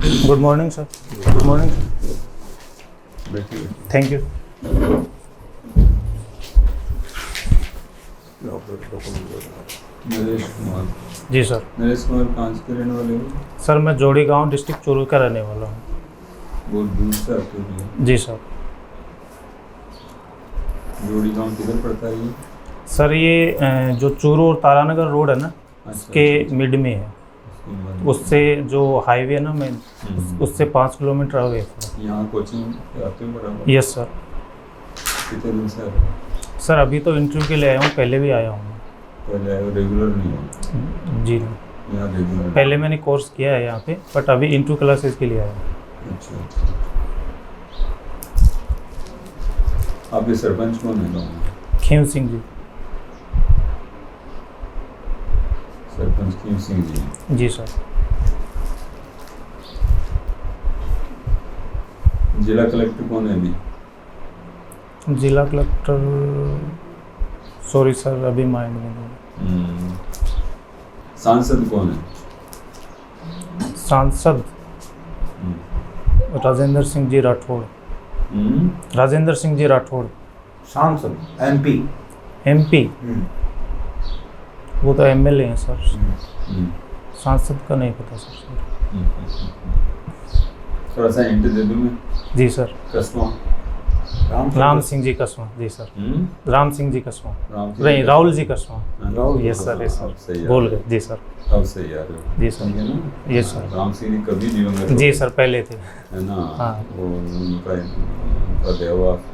Good morning sir. Good morning. Thank you. Naresh Kumar. जी sir. Naresh Kumar कहाँ से रहने वाले हो? सर मैं जोड़ी गांव डिस्ट्रिक्ट चूरू का रहने वाला हूँ। बहुत दूर से आते हो? जी सर। जोड़ी गांव किधर पड़ता है ये? सर ये जो चूरू और तारानगर रोड है ना, उसके मिड में है। उससे जो हाईवे है ना मेन, उससे 5 किलोमीटर आगे है। यहाँ कोचिंग आते हो बराबर? Yes sir. कितने दिन से आ रहे हो? सर अभी तो इंटरव्यू के लिए आया हूँ, पहले भी आया हूँ। पहले आए हो, रेगुलर नहीं हो? जी नहीं, यहाँ रेगुलर पहले मैंने कोर्स किया है यहाँ पे, बट अभी इंटरव्यू क्लासेस के लिए आया हूँ। अच्छा। आपके सरपंच कौन है गाँव में? खेम सिंह जी। सरपंच खेम सिंह जी। जी सर। जिला कलेक्टर कौन है अभी? जिला कलेक्टर सॉरी सर, अभी माइंड में नहीं। सांसद कौन है? सांसद राजेंद्र सिंह जी राठौड़। राजेंद्र सिंह जी राठौड़। सांसद एमपी। एमपी वो तो एमएलए हैं सर। सांसद का नहीं पता सर। थोड़ा सा हिंट दे दूँ मैं? जी सर। कस्बा? राम सिंह जी कस्बा। जी सर। राम सिंह जी कस्बा। नहीं, राहुल जी कस्बा। यस सर, यस सर, बोल गए। जी सर। अब सही आ रहे हो? जी सर। ठीक है ना? Yes sir. राम सिंह जी कभी नहीं होंगे? जी सर, पहले थे। है ना? हाँ। वो उनका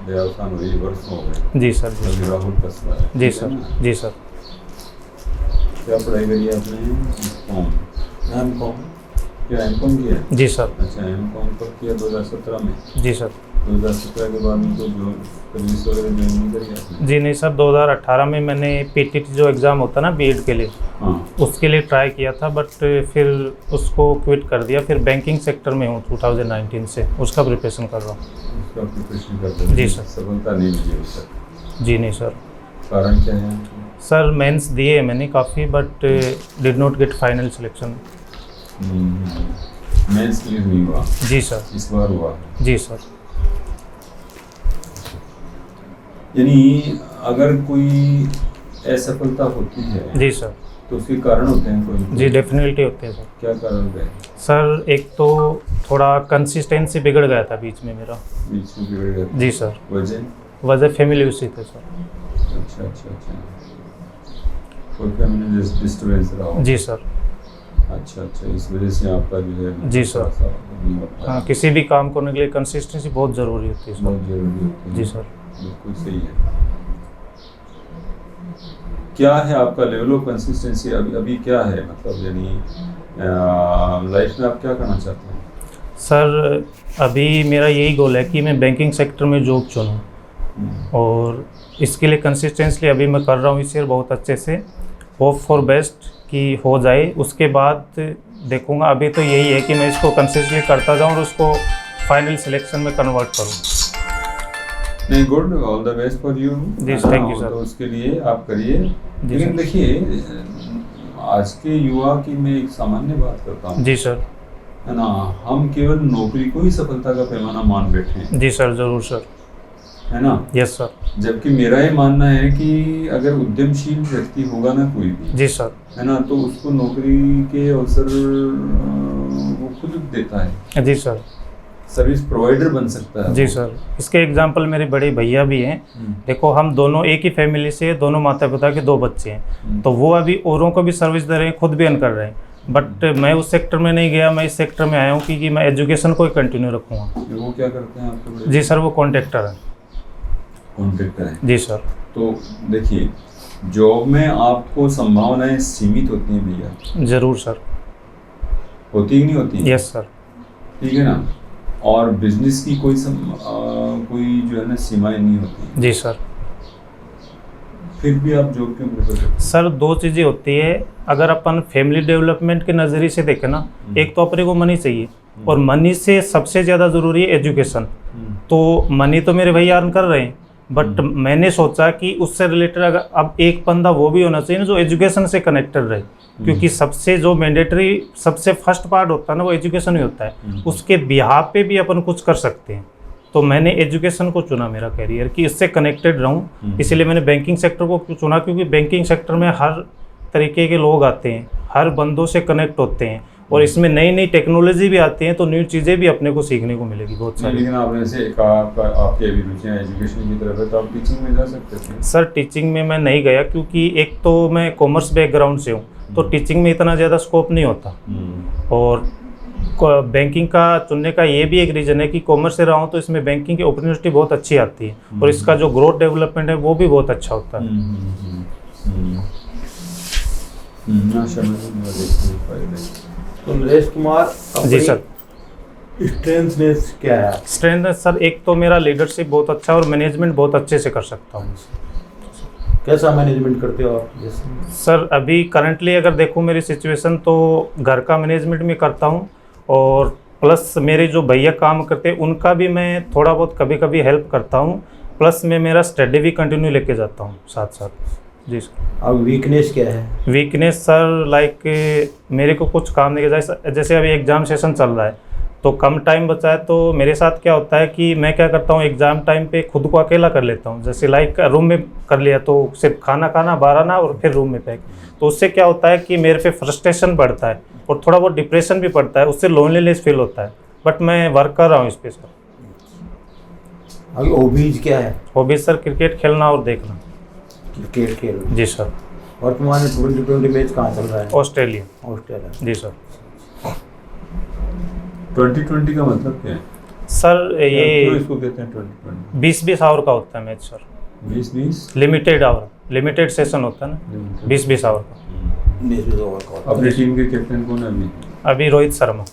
देहावसान हुई वर्षों हो गए। जी सर। जी अभी राहुल कस्बा है। जी ठीक है सर। ना? जी सर। क्या पढ़ाई करी है आपने? एमकॉम। क्या एमकॉम किया है? जी सर। अच्छा, एमकॉम कब किया? 2017 में? जी सर। 2017 के बाद में तो जो सर्विस वगैरह ज्वाइन नहीं करी आपने? जी नहीं सर, 2018 में मैंने पीटीटी जो एग्ज़ाम होता है ना बीएड के लिए, हाँ। उसके लिए ट्राई किया था, बट फिर उसको क्विट कर दिया। फिर बैंकिंग सेक्टर में हूँ 2019 से, उसका प्रिपरेशन कर रहा हूँ। उसका प्रिपरेशन करते हैं? जी सर। सफलता नहीं मिली अभी तक? जी नहीं सर। कारण क्या है? सर मेंस दिए हैं मैंने काफ़ी, but did not get final selection. Mains clear नहीं हुआ? जी सर। इस बार हुआ? जी सर। यानी अगर कोई असफलता होती है जी सर। तो उसके कारण होते हैं कोई? जी डेफिनेटली होते हैं सर। क्या कारण होते हैं? सर एक तो थोड़ा कंसिस्टेंसी बिगड़ गया था बीच में मेरा। बीच में बिगड़ गया? जी सर। वजह फैमिली इश्यू थे सर। अच्छा अच्छा अच्छा, कोई फैमिली डिस्टर्बेंस रहा हो? जी सर। अच्छा अच्छा, इस वजह से आपका जो है जी सर। थोड़ा सा नहीं हो पाया। हाँ, किसी भी काम करने के लिए कंसिस्टेंसी बहुत ज़रूरी होती है सर। बहुत जरूरी होती है। जी सर। बिल्कुल सही है। क्या है आपका लेवल ऑफ कंसिस्टेंसी अभी? अभी क्या है, मतलब यानी लाइफ में आप क्या करना चाहते हैं? सर अभी मेरा यही गोल है कि मैं बैंकिंग सेक्टर में जॉब चुनूँ, और इसके लिए कंसिस्टेंसली अभी मैं कर रहा हूँ इस ईयर बहुत अच्छे से। होप फॉर बेस्ट कि हो जाए, उसके बाद देखूँगा। अभी तो यही है कि मैं इसको कंसिस्टेंटली करता जाऊँ और उसको फाइनल सिलेक्शन में कन्वर्ट करूँ। नहीं, good, all the best for you. जी थैंक यू सर। तो उसके लिए आप करिए। लेकिन देखिए, आज के युवा की मैं एक सामान्य बात करता हूँ। जी सर। है ना? हम केवल नौकरी को ही सफलता का पैमाना मान बैठे हैं। जी सर, ज़रूर सर। है ना? Yes sir. जबकि मेरा ये मानना है कि अगर उद्यमशील व्यक्ति होगा ना कोई भी, जी सर, है ना, तो उसको नौकरी के अवसर वो खुद देता है। जी सर। सर्विस प्रोवाइडर बन सकता है। जी सर, इसके एग्जांपल मेरे बड़े भैया भी हैं। देखो हम दोनों एक ही फैमिली से, दोनों माता पिता के 2 बच्चे हैं, तो वो अभी औरों को भी सर्विस दे रहे हैं, खुद भी अर्न कर रहे हैं। बट मैं उस सेक्टर में नहीं गया, मैं इस सेक्टर में आया हूँ कि मैं एजुकेशन को ही कंटिन्यू रखूँगा। वो क्या करते हैं आपके बड़े? जी सर, वो कॉन्ट्रैक्टर है। कॉन्ट्रैक्टर है? जी सर। तो देखिए, जॉब में आपको संभावनाएं सीमित होती हैं भैया। ज़रूर सर। होती ही नहीं होती? Yes sir. ठीक है ना? और बिजनेस की कोई कोई जो है ना सीमाएं नहीं होती। जी सर। फिर भी आप जॉब क्यों प्रेफर करते हैं? सर 2 चीज़ें होती है। अगर अपन फैमिली डेवलपमेंट के नज़रिए से देखें ना, एक तो अपने को मनी चाहिए, और मनी से सबसे ज़्यादा ज़रूरी है एजुकेशन। तो मनी तो मेरे भैया अर्न कर रहे हैं, बट मैंने सोचा कि उससे रिलेटेड अगर अब एक बंदा वो भी होना चाहिए ना जो एजुकेशन से कनेक्टेड रहे, क्योंकि सबसे जो मैंडेटरी सबसे फर्स्ट पार्ट होता है ना वो एजुकेशन ही होता है, उसके बिहाफ पे भी अपन कुछ कर सकते हैं। तो मैंने एजुकेशन को चुना मेरा कैरियर कि इससे कनेक्टेड रहूं, इसीलिए मैंने बैंकिंग सेक्टर को चुना, क्योंकि बैंकिंग सेक्टर में हर तरीके के लोग आते हैं, हर बंदों से कनेक्ट होते हैं और इसमें नई नई टेक्नोलॉजी भी आती हैं, तो न्यू चीज़ें भी अपने को सीखने को मिलेगी बहुत सारी। लेकिन आपने से कहा आपकी अभी रुचियाँ एजुकेशन की तरफ है, तो आप टीचिंग में जा सकते थे। सर टीचिंग में मैं नहीं गया, क्योंकि एक तो मैं कॉमर्स बैकग्राउंड से हूँ, तो टीचिंग में इतना ज़्यादा स्कोप नहीं होता, और बैंकिंग का चुनने का ये भी एक रीज़न है कि कॉमर्स से रहा हूँ तो इसमें बैंकिंग की अपॉर्चुनिटी बहुत अच्छी आती है और इसका जो ग्रोथ डेवलपमेंट है वो भी बहुत अच्छा होता है। तो नरेश कुमार जी सर। स्ट्रेंथनेस क्या है? स्ट्रेंथ सर, एक तो मेरा लीडरशिप बहुत अच्छा है और मैनेजमेंट बहुत अच्छे से कर सकता हूँ। कैसा मैनेजमेंट करते हो आप? सर अभी करंटली अगर देखूँ मेरी सिचुएशन, तो घर का मैनेजमेंट भी करता हूँ और प्लस मेरे जो भैया काम करते हैं उनका भी मैं थोड़ा बहुत कभी कभी हेल्प करता हूँ, प्लस मैं मेरा स्टडी भी कंटिन्यू लेके जाता हूँ साथ साथ। जी सर। अब वीकनेस क्या है? वीकनेस सर लाइक मेरे को कुछ काम नहीं किया, जैसे अभी एग्ज़ाम सेशन चल रहा है तो कम टाइम बचा है, तो मेरे साथ क्या होता है कि मैं क्या करता हूँ एग्ज़ाम टाइम पे खुद को अकेला कर लेता हूँ, जैसे लाइक रूम में कर लिया तो सिर्फ खाना खाना, बाहर आना और फिर रूम में पैक। तो उससे क्या होता है कि मेरे पे फ्रस्ट्रेशन बढ़ता है और थोड़ा बहुत डिप्रेशन भी पड़ता है, उससे लोनलीनेस फील होता है, बट मैं वर्क कर रहा हूँ इस पर सर। अभी हॉबीज क्या है? हॉबीज सर क्रिकेट खेलना और देखना। क्रिकेट खेल? जी सर। वर्तमान में 2020 मैच कहाँ चल रहा है? ऑस्ट्रेलिया। जी सर। 2020 का मतलब क्या है सर? ये क्यों इसको कहते हैं 2020? 20-20 आवर का होता है match sir. 20-20 limited over, limited session होता है ना, 20-20 आवर का। 20 ओवर का। अपनी टीम के कैप्टन कौन है अभी? अभी रोहित शर्मा।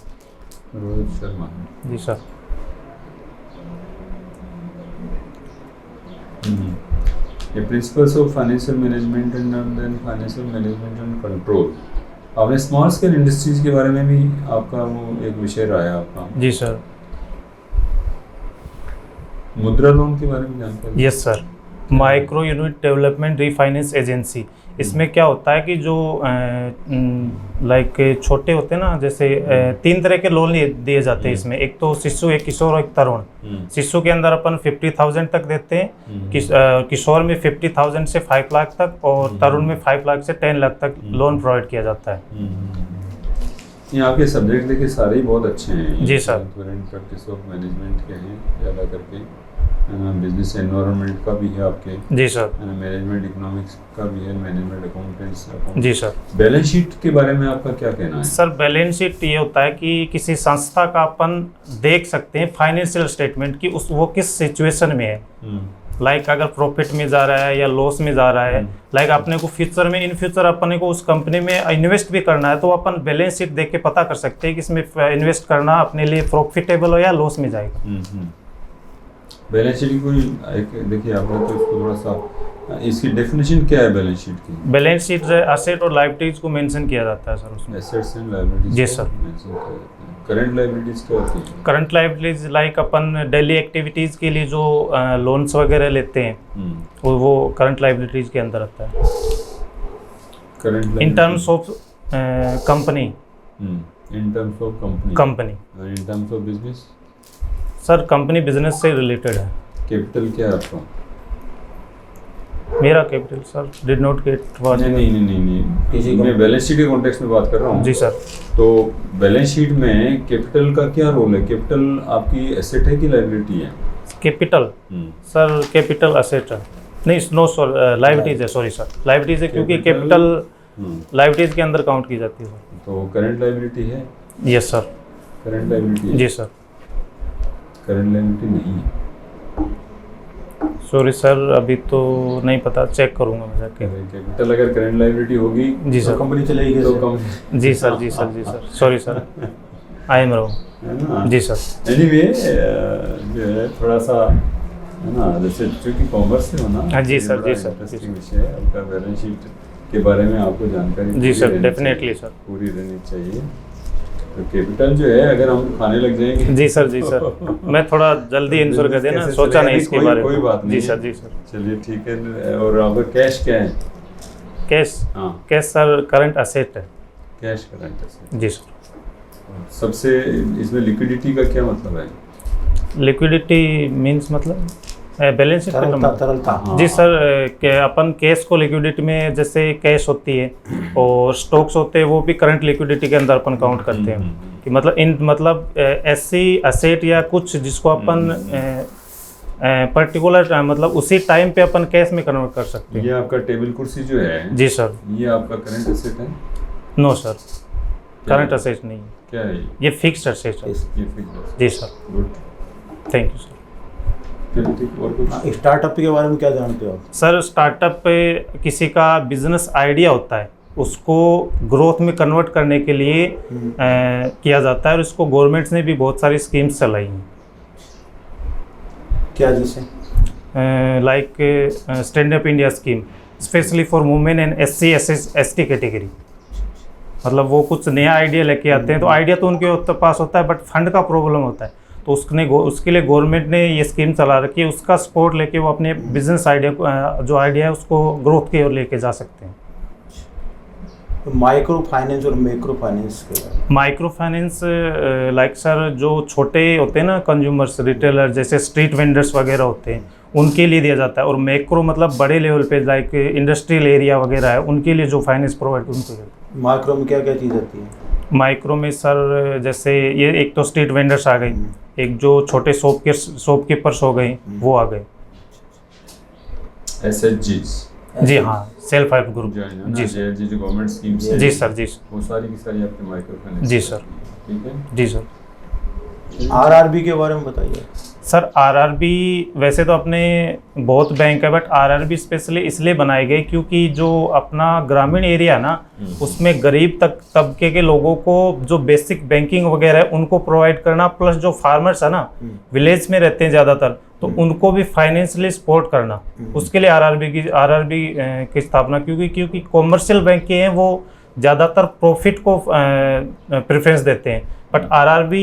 रोहित शर्मा। जी सर। ये principles of financial management and then financial management and control, आपने स्मॉल स्केल इंडस्ट्रीज के बारे में भी आपका वो एक विषय रहा है आपका। जी सर। मुद्रा लोन के बारे में जानकारी? Yes sir. Micro unit development refinance agency, इसमें क्या होता है कि जो लाइक छोटे होते हैं ना, जैसे 3 तरह के लोन दिए जाते हैं इसमें, एक तो शिशु, एक किशोर और एक तरुण। शिशु के अंदर अपन 50,000 तक देते हैं, किशोर में 50,000 से 5 लाख तक और तरुण में 5 लाख से 10 लाख तक लोन प्रोवाइड किया जाता है। यहाँ के सब्जेक्ट देखिए सारे ही बहुत अच्छे हैं। जी सर। प्रैक्टिस ऑफ मैनेजमेंट के हैं ज़्यादा करके, बिजनेस एनवायरनमेंट का भी है आपके। जी सर। मैनेजमेंट इकोनॉमिक्स का भी है, मैनेजमेंट अकाउंटेंट्स। जी सर। बैलेंस शीट के बारे में आपका क्या कहना है? सर बैलेंस शीट ये होता है कि किसी संस्था का अपन देख सकते हैं फाइनेंशियल स्टेटमेंट की वो किस सिचुएशन में है, लाइक अगर प्रॉफिट में जा रहा है या लॉस में जा रहा है, लाइक अपने को फ्यूचर में इन फ्यूचर अपने को उस कंपनी में इन्वेस्ट भी करना है, तो अपन बैलेंस शीट देख के पता कर सकते हैं कि इसमें इन्वेस्ट करना अपने लिए प्रॉफिटेबल हो या लॉस में जाएगा। बैलेंस शीट को देखिए आपने तो इसको थोड़ा सा, इसकी डेफिनेशन क्या है बैलेंस शीट की? बैलेंस शीट एसेट और लायबिलिटीज को मेंशन किया जाता है सर उसमें। Assets and liabilities. जी सर। करंट लायबिलिटीज क्या होती है? करंट लायबिलिटीज लाइक अपन डेली एक्टिविटीज के लिए जो लोन्स वगैरह लेते हैं वो करंट लायबिलिटीज के अंदर आता है। Current in terms of company. In terms of company. In terms of business? Sir company business से रिलेटेड है। कैपिटल क्या है आपका? मेरा capital sir did not get what. नहीं, मैं बैलेंस शीट के कॉन्टेक्स्ट में बात कर रहा हूँ। जी सर। तो बैलेंस शीट में कैपिटल का क्या रोल है? कैपिटल आपकी एसेट है कि लायबिलिटी है? कैपिटल सर, कैपिटल एसेट है नहीं, नो सर लायबिलिटीज है, सॉरी सर लायबिलिटीज है, क्योंकि कैपिटल लायबिलिटीज के अंदर काउंट की जाती है। तो करंट लायबिलिटी है? Yes sir. Current liability? जी सर। करंट लायबिलिटी नहीं है। सॉरी सर अभी तो नहीं पता, चेक करूंगा मैं जाके। कैपिटल अगर करंट लायबिलिटी होगी जी सर, तो कंपनी चलेगी तो कंपनी। जी सर जी सर जी sir, sorry sir I am wrong. है ना? जी सर। एनीवे जो है थोड़ा सा है ना, जैसे क्योंकि कॉमर्स से होना। हाँ जी सर, जी सर। इंटरेस्टिंग विषय है आपका। बैलेंस शीट के बारे में आपको जानकारी जी सर, डेफिनेटली सर पूरी रहनी चाहिए। तो कैपिटल जो है अगर हम खाने लग जाएंगे जी सर, जी सर, मैं थोड़ा जल्दी आंसर कर देना, कैसे सोचा चलेगा? नहीं इसके कोई- बारे कोई में। बात नहीं जी है। सर, जी सर। चलिए ठीक है। और आपका कैश क्या है? कैश, हाँ, कैश सर करंट असेट है। कैश करंट है। जी सर। सबसे इसमें लिक्विडिटी का क्या मतलब है? लिक्विडिटी मींस मतलब बैलेंस शीट का तरलता नंबर। तरलता हाँ। जी सर, के अपन कैश को लिक्विडिटी में जैसे कैश होती है और स्टॉक्स होते हैं वो भी करंट लिक्विडिटी के अंदर अपन काउंट करते हैं कि मतलब इन मतलब ऐसी असेट या कुछ जिसको अपन पर्टिकुलर मतलब उसी टाइम पे अपन कैश में कन्वर्ट कर सकते ये हैं। आपका टेबल कुर्सी जो है, जी सर। ये आपका करंट एसेट है? नो सर, क्या करंट है? असेट नहीं है, क्या है ये फिक्स्ड असेट है। ये फिक्स? जी sir, good. Thank you sir. चलिए ठीक। और कुछ? स्टार्टअप के बारे में क्या जानते हो आप? सर स्टार्टअप पे किसी का बिजनेस आइडिया होता है, उसको ग्रोथ में कन्वर्ट करने के लिए किया जाता है और इसको गवर्नमेंट्स ने भी बहुत सारी स्कीम्स चलाई हैं, क्या जैसे? Like stand up India scheme specially for women and SC ST category. मतलब वो कुछ नया आइडिया लेके आते हैं तो आइडिया तो उनके पास होता है बट फंड का प्रॉब्लम होता है, तो उसके लिए गवर्नमेंट ने ये स्कीम चला रखी है, उसका सपोर्ट लेके वो अपने बिजनेस आइडिया जो आइडिया है उसको ग्रोथ की ओर लेके जा सकते हैं। तो माइक्रो फाइनेंस और मैक्रो फाइनेंस के बारे में? माइक्रो फाइनेंस लाइक सर जो छोटे होते हैं ना कंज्यूमर्स, रिटेलर जैसे स्ट्रीट वेंडर्स वगैरह होते हैं उनके लिए दिया जाता है, और मैक्रो मतलब बड़े लेवल पे लाइक इंडस्ट्रियल एरिया वगैरह है उनके लिए जो फाइनेंस प्रोवाइड उनको देता है। माइक्रो में क्या क्या चीज़ आती है? माइक्रो में सर जैसे ये एक तो स्ट्रीट वेंडर्स आ गए, एक जो छोटे शॉपकीपर्स हो गए वो आ गए। SHGs जी हाँ, सेल्फ हेल्प ग्रुप। जो है ना, जी सर। जो गवर्नमेंट स्कीम्स है, जी सर, जी सर, वो सारी की सारी आपके माइक्रो फाइनेंस। जी सर, ठीक है। जी सर। RRB के बारे में बताइए। सर RRB वैसे तो अपने बहुत बैंक है बट RRB स्पेशली इसलिए बनाए गए क्योंकि जो अपना ग्रामीण एरिया है ना उसमें गरीब तबके के लोगों को जो बेसिक बैंकिंग वगैरह है उनको प्रोवाइड करना, प्लस जो फार्मर्स है ना विलेज में रहते हैं ज़्यादातर तो उनको भी फाइनेंशियली सपोर्ट करना, उसके लिए RRB की स्थापना, क्योंकि कॉमर्शियल बैंक के हैं वो ज़्यादातर प्रॉफिट को प्रेफरेंस देते हैं, बट RRB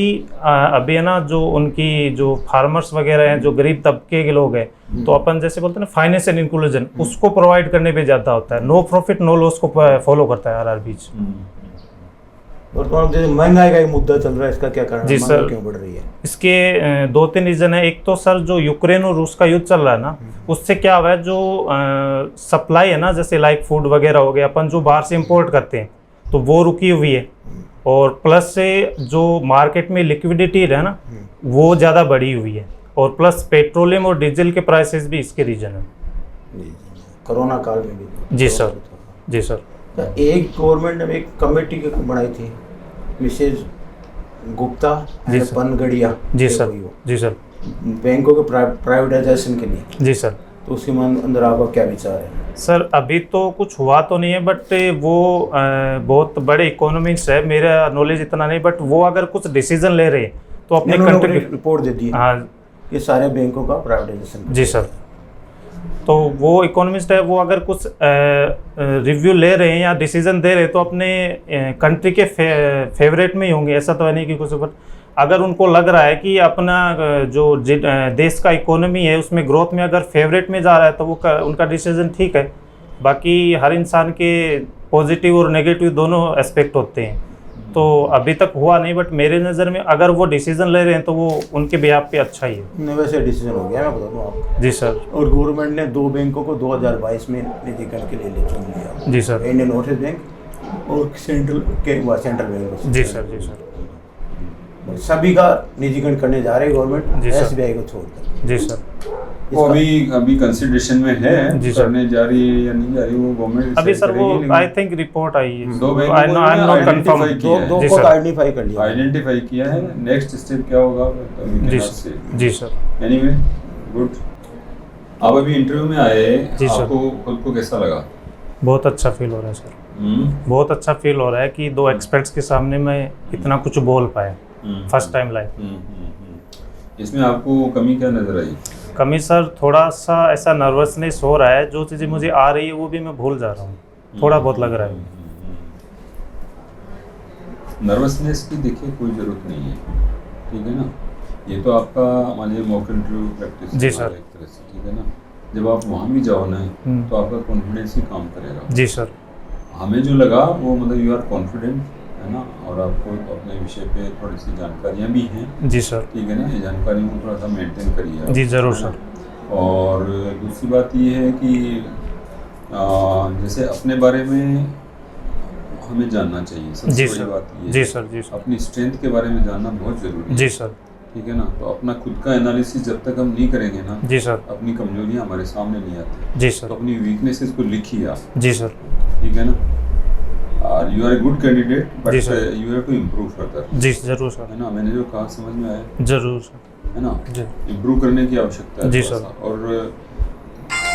अभी है ना जो उनकी जो फार्मर्स वगैरह हैं जो गरीब तबके के लोग हैं तो अपन जैसे बोलते हैं ना फाइनेंशियल इंक्लूजन उसको प्रोवाइड करने पे ज़्यादा होता है, नो प्रॉफिट नो लॉस को फॉलो करता है RRB। और तो जैसे महंगाई का एक मुद्दा चल रहा है, इसका क्या कारण जी है? सर। महंगाई क्यों बढ़ रही है? इसके 2-3 रीज़न है। एक तो सर जो यूक्रेन और रूस का युद्ध चल रहा है ना उससे क्या हुआ है जो सप्लाई है ना जैसे लाइक फूड वगैरह हो गया अपन जो बाहर से इंपोर्ट करते हैं तो वो रुकी हुई है, और प्लस से जो मार्केट में लिक्विडिटी है ना वो ज़्यादा बढ़ी हुई है, और प्लस पेट्रोलियम और डीजल के प्राइसेस भी इसके रीजन है। कोरोना काल में भी। जी सर, जी सर। तो एक गवर्नमेंट ने एक कमेटी बनाई थी Mrs Gupta ji and sir. Panagariya. जी सर, जी सर, बैंकों के प्राइवेटाइजेशन के लिए, जी सर। तो उसके अंदर आपका क्या विचार है? सर अभी तो कुछ हुआ तो नहीं है बट वो बहुत बड़े इकोनॉमिक्स है, मेरा नॉलेज इतना नहीं, बट वो अगर कुछ डिसीजन ले रहे हैं तो अपने कंट्री रिपोर्ट दे दी हाँ ये सारे बैंकों का प्राइवेटाइजेशन। जी सर, तो वो इकोनॉमिस्ट है वो अगर कुछ रिव्यू ले रहे हैं या डिसीजन दे रहे हैं तो अपने कंट्री के फेवरेट में ही होंगे, ऐसा तो है नहीं कि कुछ, बट अगर उनको लग रहा है कि अपना जो देश का इकोनॉमी है उसमें ग्रोथ में अगर फेवरेट में जा रहा है तो वो उनका डिसीजन ठीक है। बाकी हर इंसान के पॉजिटिव और नेगेटिव दोनों एस्पेक्ट होते हैं, तो अभी तक हुआ नहीं, बट मेरे नज़र में अगर वो डिसीजन ले रहे हैं तो वो उनके बिहाफ पे अच्छा ही है। नहीं, वैसे डिसीजन हो गया, मैं बता दूँ आपको। जी सर। और गवर्नमेंट ने 2 बैंकों को 2022 में निजीकरण के लिए चुन लिया। जी सर। इंडियन ओवरसीज बैंक और सेंट्रल बैंक। जी सर, जी सर, सभी का निजीकरण करने जा रहे हैं गवर्नमेंट, जी सर। SBI को छोड़कर। जी सर। वो अभी कंसिडरेशन में है, जी सर। करने जा रही है या नहीं जा रही वो गवर्नमेंट अभी सर वो आई थिंक रिपोर्ट आई है, दो बैंकों आई को एम नॉट कंफर्म। identify किया है। दो जी को सर। आइडेंटिफाई कर लिया। आइडेंटिफाई किया है, नेक्स्ट स्टेप क्या होगा अभी जी के सर, बाद जी सर। से। Anyway good. आप अभी इंटरव्यू में आए, जी सर। आपको खुद को कैसा लगा? बहुत अच्छा फील हो रहा है सर, बहुत अच्छा फील हो रहा है कि 2 एक्सपर्ट्स के सामने मैं इतना कुछ बोल पाया फर्स्ट टाइम लाइफ। इसमें आपको कमी क्या नजर आई? कमी सर थोड़ा सा ऐसा नर्वसनेस हो रहा है, जो चीज़ें मुझे आ रही है वो भी मैं भूल जा रहा हूँ, थोड़ा बहुत लग रहा है। नर्वसनेस की देखिए कोई ज़रूरत नहीं है, ठीक है ना। ये तो आपका मान लीजिए मॉक इंटरव्यू प्रैक्टिस जी सर। एक तरह से, ठीक है ना। जब आप वहाँ भी जाओ ना तो आपका कॉन्फिडेंस ही काम करेगा। जी सर। हमें जो लगा वो मतलब यू आर कॉन्फिडेंट, है ना, और आपको अपने विषय पे थोड़ी सी जानकारियाँ भी हैं। जी सर। ठीक है ना, ये जानकारियों को थोड़ा सा मेंटेन करिए आप, जी ज़रूर है ना? सर। और दूसरी बात ये है कि जैसे अपने बारे में हमें जानना चाहिए, जी सबसे बड़ी सर। बात ये जी है। सर। जी सर। अपनी स्ट्रेंथ के बारे में जानना बहुत ज़रूरी है, जी सर। ठीक है ना। तो अपना खुद का एनालिसिस जब तक हम नहीं करेंगे ना, जी सर। अपनी कमजोरियां हमारे सामने नहीं आती। जी तो सर। अपनी वीकनेसेस को लिखिए आप, जी सर। ठीक है ना। You are a good candidate but जी sir. You have to improve further, जी ज़रूर सर। है ना। मैंने जो कहा समझ में आया, ज़रूर सर। है ना। जी। इम्प्रूव करने की आवश्यकता है जी थोड़ा सर। सा। और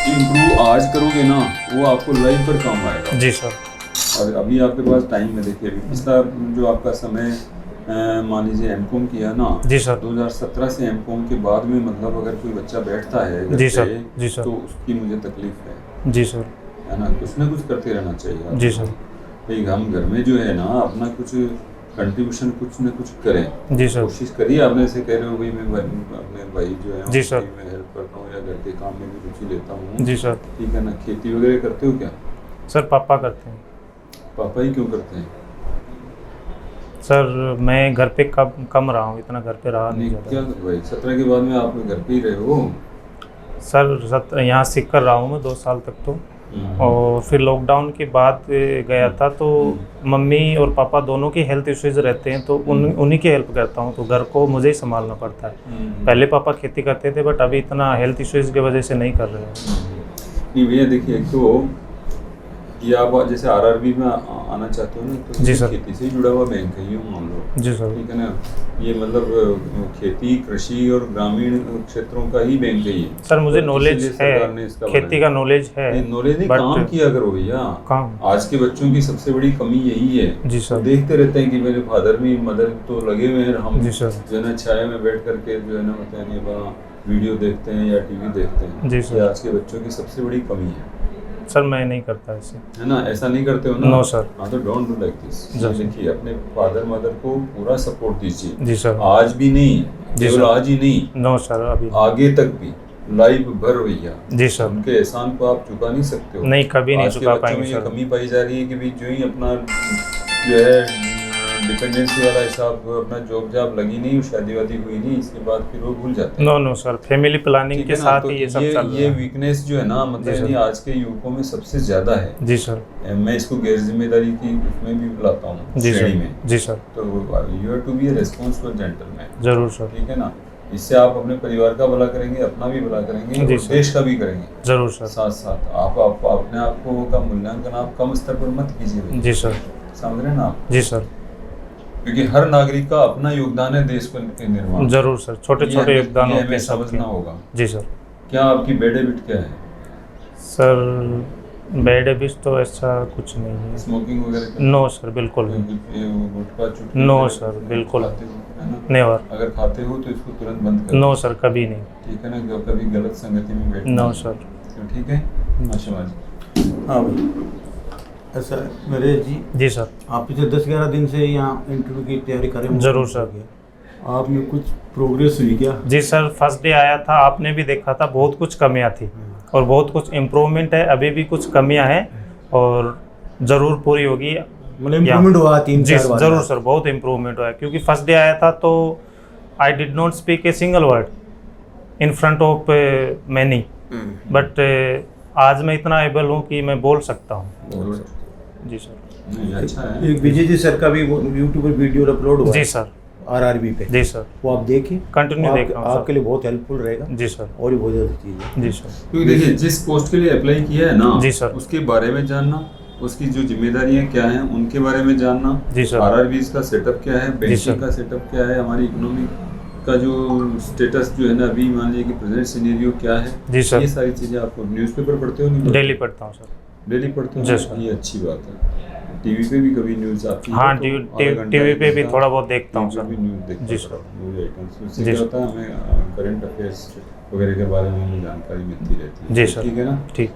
इम्प्रूव आज करोगे ना, वो आपको लाइफ पर काम आएगा। जी सर। और अभी आपके पास टाइम है, देखिए अभी पिछला जो आपका समय मान लीजिए एमकॉम किया ना, जी सर। 2017 से एमकॉम के बाद में मतलब अगर कोई बच्चा बैठता है घर जी पे, सर। जी सर। तो उसकी मुझे तकलीफ है, जी सर। है ना। कुछ ना कुछ करते रहना चाहिए आपको। जी सर। भाई हम घर में जो है ना अपना कुछ कंट्रीब्यूशन कुछ ना कुछ करें। जी सर। कोशिश करिए। आपने से कह रहे हो भाई मैं अपने भाई जो है जी सर। उनकी मैं हेल्प करता हूँ या घर के काम में भी रुचि लेता हूँ, जी सर। ठीक है ना। खेती वगैरह करते हो क्या? सर पापा करते हैं। पापा ही क्यों करते हैं? सर मैं घर पे कम रहा हूँ, इतना घर पे रहा नहीं नहीं क्या जाता। भाई, 17 के बाद में आप लोग घर पे ही रहे हो? सर यहाँ सीख कर रहा हूँ मैं 2 साल तक तो। और फिर लॉकडाउन के बाद गया था तो मम्मी और पापा दोनों की हेल्थ इश्यूज रहते हैं, तो उन्हीं की हेल्प करता हूँ, तो घर को मुझे ही संभालना पड़ता है। पहले पापा खेती करते थे बट अभी इतना हेल्थ इश्यूज की वजह से नहीं कर रहे हैं। नहीं भैया देखिए, एक तो ये आप जैसे आरआरबी में आना चाहते हो ना, तो जी ये सर। खेती से ही जुड़ा हुआ बैंक है, यूँ मान लो, जी सर। ठीक है ना। ये मतलब खेती, कृषि और ग्रामीण क्षेत्रों का ही बैंक है ये। सर मुझे तो नॉलेज इसीलिए है, सरकार ने इसका खेती बनाया। का नॉलेज है। नहीं नॉलेज नहीं, but काम किया करो भैया। काम। आज के बच्चों की सबसे बड़ी कमी यही है। जी सर। वो देखते रहते हैं कि मेरे फादर भी मदर तो लगे हुए हैं, हम जी सर। जो है ना छाया में बैठ करके जो है ना मतलब ये बड़ा वीडियो देखते हैं या टीवी देखते हैं। जी सर। ये आज के बच्चों की सबसे बड़ी कमी है सर मैं नहीं करता ऐसे। है ना। ऐसा नहीं करते हो ना? No sir. हाँ तो डोंट डू लाइक दिस। जी। देखिए अपने फादर मदर को पूरा सपोर्ट दीजिए। जी सर। आज भी नहीं, जी केवल सर। आज ही नहीं, नो सर अभी आगे तक भी लाइफ भर भैया। जी सर। उनके एहसान को आप चुका नहीं सकते हो। नहीं कभी नहीं आज के चुका बच्चों में पाएंगे ये सर। कमी पाई जा रही है कि भी जो ही अपना जो है डिपेंडेंसी वाला हिसाब, अपना जॉब जॉब लगी नहीं और शादी वादी हुई नहीं, इसके बाद फिर वो भूल जाते हैं। No no sir, family planning ठीक के है ना। साथ तो ही ये सब चल रहा ये है। वीकनेस जो है ना जी मतलब सर। ये आज के युवकों में सबसे ज्यादा है। जी सर। मैं इसको गैर जिम्मेदारी की उसमें भी बुलाता हूँ, जी श्रेणी सर। में। जी सर। तो you have to be a responsible gentleman, जरूर सर। ठीक है ना। इससे आप अपने परिवार का भला करेंगे, अपना भी भला करेंगे जी और सर। देश का भी करेंगे जरूर सर। साथ साथ। आप अपने आप को का मूल्यांकन आप कम स्तर पर मत कीजिए भैया। जी सर। समझ रहे हैं ना आप? जी सर। क्योंकि हर नागरिक का अपना योगदान है देश के निर्माण में। जरूर सर, छोटे छोटे योगदान ये होते हमें हैं सबके। समझना होगा। जी सर। क्या आपकी बैड हैबिट क्या है? सर बैड हैबिट्स तो ऐसा कुछ नहीं है। स्मोकिंग वगैरह? नो सर बिल्कुल नहीं। गुटखा चुटकी नो वगैरह सर, बिल्कुल। खाते हो, है ना? नेवर। अगर खाते हो तो इसको तुरंत बंद कर नो दो, सर कभी नहीं। ठीक है ना। कभी गलत संगति में बैठना नो नहीं। सर। तो ठीक है माशाल्लाह जी। हाँ भाई, ऐसा नरेश जी, जी सर। आप पिछले 10-11 दिन से यहाँ इंटरव्यू की तैयारी कर रहे हैं। जरूर सर। आप में कुछ प्रोग्रेस हुई क्या? जी सर, फर्स्ट डे आया था, आपने भी देखा था, बहुत कुछ कमियां थी और बहुत कुछ इम्प्रूवमेंट है। अभी भी कुछ कमियां हैं और ज़रूर पूरी होगी। मतलब इम्प्रूवमेंट हुआ जी 3-4 बार? ज़रूर सर, बहुत इम्प्रूवमेंट हुआ है। क्योंकि फर्स्ट डे आया था तो I did not speak a single word in front of many, but आज मैं इतना एबल हूँ कि मैं बोल सकता हूँ। जी सर। नहीं अच्छा है। एक विजय जी सर का भी यूट्यूब पर वीडियो अपलोड हुआ जी है सर। आरआरबी पे। जी सर। वो आप देखिए, कंटिन्यू देख रहा हूँ आपके लिए बहुत हेल्पफुल रहेगा। जी सर। और भी बहुत ज़्यादा चीज़ है। जी सर। क्योंकि देखिए जिस पोस्ट के लिए अप्लाई किया है ना, जी सर। उसके बारे में जानना, उसकी जो जिम्मेदारियां क्या हैं उनके बारे में जानना, जी सर। आरआरबी का सेटअप क्या है, सर। बैंकिंग का सेटअप क्या है, हमारी इकोनॉमी का जो स्टेटस जो है ना अभी मान लीजिए कि प्रेजेंट सिनेरियो क्या है, जी सर। ये सारी चीज़ें आपको न्यूज़पेपर पढ़ते हो नहीं पढ़ते? डेली पढ़ता हूँ सर। डेली पढ़ते जी हो, सर। ये अच्छी बात है। टीवी पे भी कभी न्यूज़ आती है? हाँ तो आधा घंटा, टीवी एक पे भी घंटा थोड़ा बहुत देखता हूँ टीवी पे सर। भी न्यूज़ देखता जी सर। रहता हूँ, न्यूज़ आइटम्स। उससे जी क्या सर। होता है हमें करंट अफेयर्स वगैरह के बारे में हमें जानकारी मिलती रहती है। जी सर। ठीक है ना। ठीक।